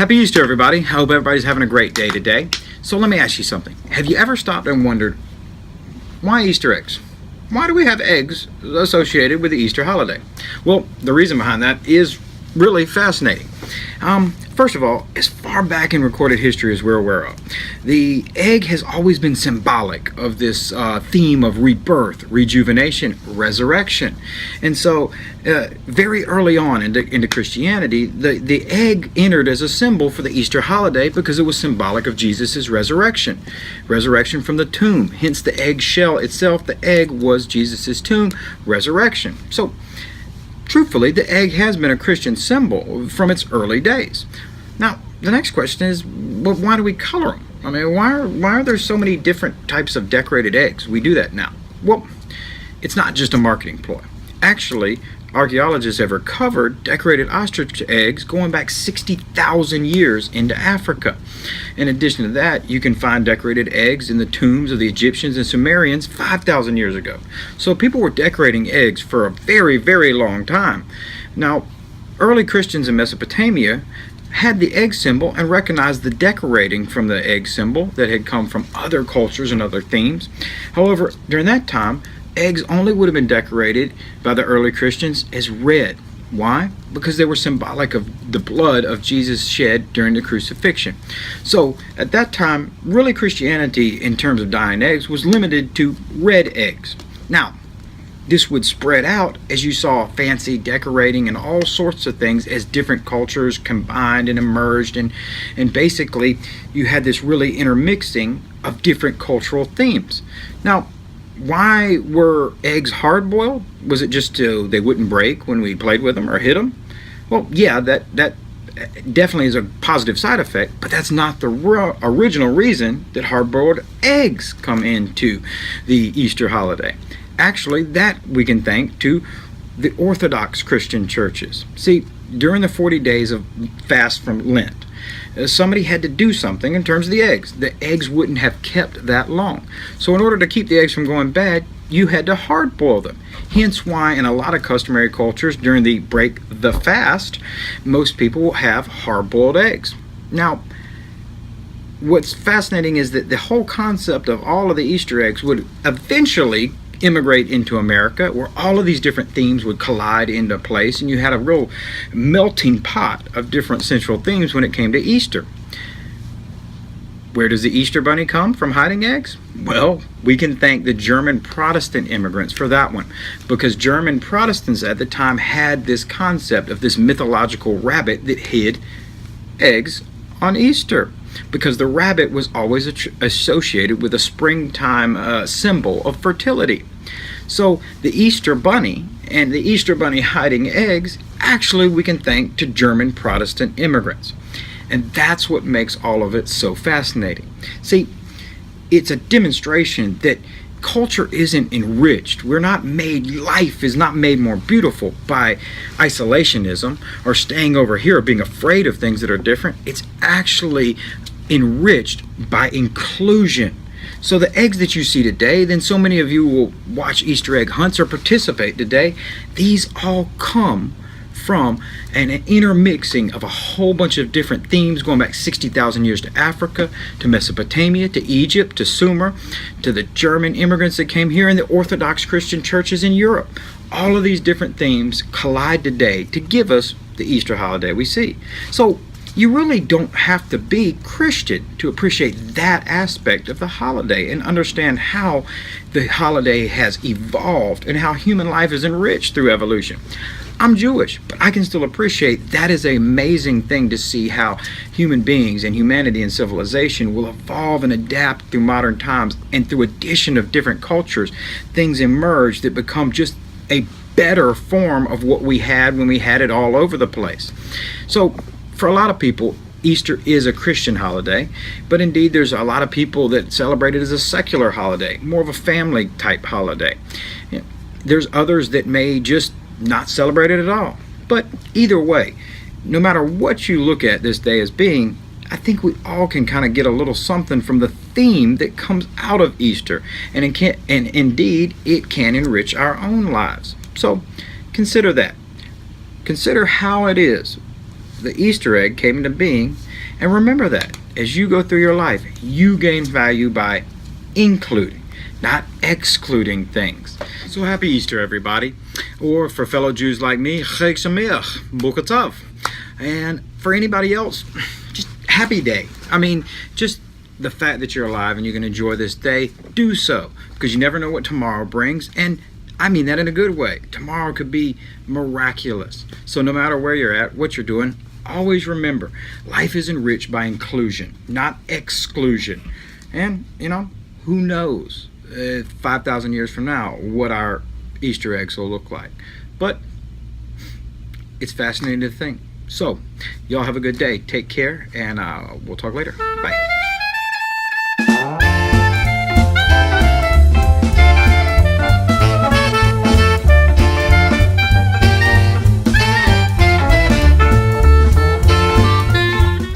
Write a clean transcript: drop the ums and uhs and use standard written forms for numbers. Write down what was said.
Happy Easter, everybody. I hope everybody's having a great day today. So let me ask you something. Have you ever stopped and wondered, why Easter eggs? Why do we have eggs associated with the Easter holiday? Well, the reason behind that is really fascinating. First of all, as far back in recorded history as we're aware of, the egg has always been symbolic of this theme of rebirth, rejuvenation, resurrection. And so very early on into Christianity, the egg entered as a symbol for the Easter holiday because it was symbolic of Jesus' resurrection from the tomb. Hence the egg shell itself, the egg was Jesus' tomb, resurrection. So truthfully, the egg has been a Christian symbol from its early days. Now, the next question is, well, why do we color them? I mean, why are there so many different types of decorated eggs? We do that now. Well, it's not just a marketing ploy. Actually, archaeologists have recovered decorated ostrich eggs going back 60,000 years into Africa. In addition to that, you can find decorated eggs in the tombs of the Egyptians and Sumerians 5,000 years ago. So people were decorating eggs for a very, very long time. Now, early Christians in Mesopotamia had the egg symbol and recognized the decorating from the egg symbol that had come from other cultures and other themes. However, during that time, eggs only would have been decorated by the early Christians as red. Why? Because they were symbolic of the blood of Jesus shed during the crucifixion. So at that time, really Christianity in terms of dyeing eggs was limited to red eggs. Now, this would spread out as you saw fancy decorating and all sorts of things as different cultures combined and emerged, and basically you had this really intermixing of different cultural themes. Now, why were eggs hard-boiled? Was it just so they wouldn't break when we played with them or hit them? Well, yeah, that definitely is a positive side effect, but that's not the original reason that hard-boiled eggs come into the Easter holiday. Actually, that we can thank to the Orthodox Christian churches. See, during the 40 days of fast from Lent, somebody had to do something in terms of the eggs. The eggs wouldn't have kept that long. So in order to keep the eggs from going bad, you had to hard boil them. Hence why in a lot of customary cultures during the break the fast, most people will have hard boiled eggs. Now, what's fascinating is that the whole concept of all of the Easter eggs would eventually immigrate into America, where all of these different themes would collide into place, and you had a real melting pot of different central themes when it came to Easter. Where does the Easter bunny come from hiding eggs? Well, we can thank the German Protestant immigrants for that one, because German Protestants at the time had this concept of this mythological rabbit that hid eggs on Easter, because the rabbit was always associated with a springtime symbol of fertility. So the Easter bunny and the Easter bunny hiding eggs, actually we can thank to German Protestant immigrants. And that's what makes all of it so fascinating. See, it's a demonstration that culture isn't enriched. Life is not made more beautiful by isolationism or staying over here or being afraid of things that are different. It's actually enriched by inclusion. So the eggs that you see today, then so many of you will watch Easter egg hunts or participate today, these all come from an intermixing of a whole bunch of different themes going back 60,000 years to Africa, to Mesopotamia, to Egypt, to Sumer, to the German immigrants that came here, and the Orthodox Christian churches in Europe. All of these different themes collide today to give us the Easter holiday we see. So you really don't have to be Christian to appreciate that aspect of the holiday and understand how the holiday has evolved and how human life is enriched through evolution. I'm Jewish, but I can still appreciate that is an amazing thing to see how human beings and humanity and civilization will evolve and adapt through modern times, and through addition of different cultures, things emerge that become just a better form of what we had when we had it all over the place. So for a lot of people, Easter is a Christian holiday, but indeed there's a lot of people that celebrate it as a secular holiday, more of a family type holiday. There's others that may just not celebrate it at all. But either way, no matter what you look at this day as being, I think we all can kind of get a little something from the theme that comes out of Easter, and indeed it can enrich our own lives. So consider that. Consider how it is the Easter egg came into being And remember that as you go through your life, you gain value by including, not excluding things. So happy Easter, everybody. Or for fellow Jews like me, Chag Sameach, Boker Tov. And for anybody else, just happy day. I mean, just the fact that you're alive and you can enjoy this day, do so. Because you never know what tomorrow brings. And I mean that in a good way. Tomorrow could be miraculous. So no matter where you're at, what you're doing, always remember, life is enriched by inclusion, not exclusion. And, who knows 5,000 years from now what our Easter eggs will look like. But it's fascinating to think. So, y'all have a good day. Take care, and we'll talk later. Bye.